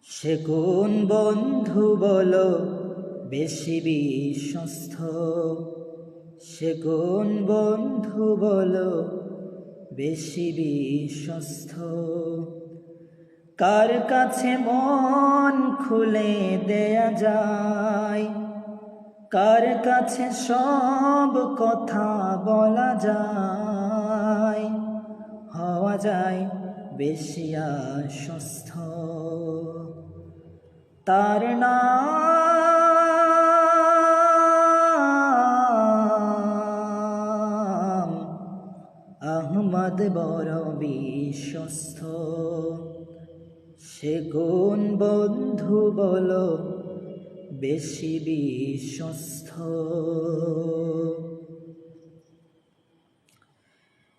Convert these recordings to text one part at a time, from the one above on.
সে কোন বন্ধু বলো বেশি বিশ্বস্ত? সে কোন বন্ধু বলো বেশি বিশ্বস্ত? কার কাছে মন খুলে দেয়া যায়? কার কাছে সব কথা বলা যায়? হওয়া যায় বেশি আশ্বস্ত। তার নাম আহমদ, বড় বিশ্বস্ত। সে কোন বন্ধু বলো বেশি বিশ্বস্ত?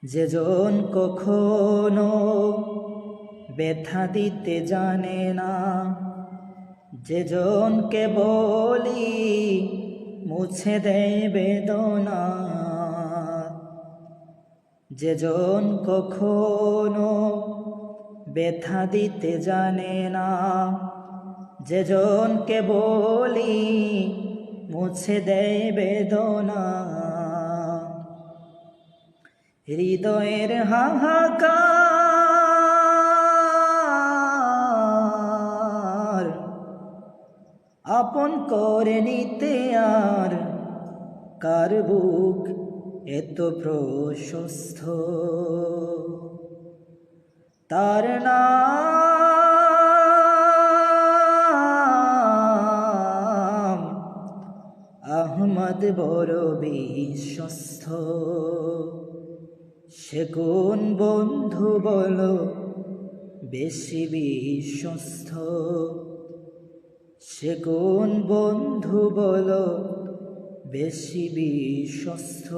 যেজন কখনো ব্যথা দিতে জানে না, যেজনকে বলি মুছে দেয় বেদনা, যেজন কখনো ব্যথা দিতে জানে না, যেজনকে বলি মুছে দেয় বেদনা, হৃদয়ের হাহাকার আপন করে নিতে আর কার বুক এত প্রশস্ত? তার নাম আহমদ, বড় বিশ্বস্ত। সে কোন বন্ধু বলো বেশি বিশ্বস্ত? সে কোন বন্ধু বলো বেশি বিশ্বস্ত?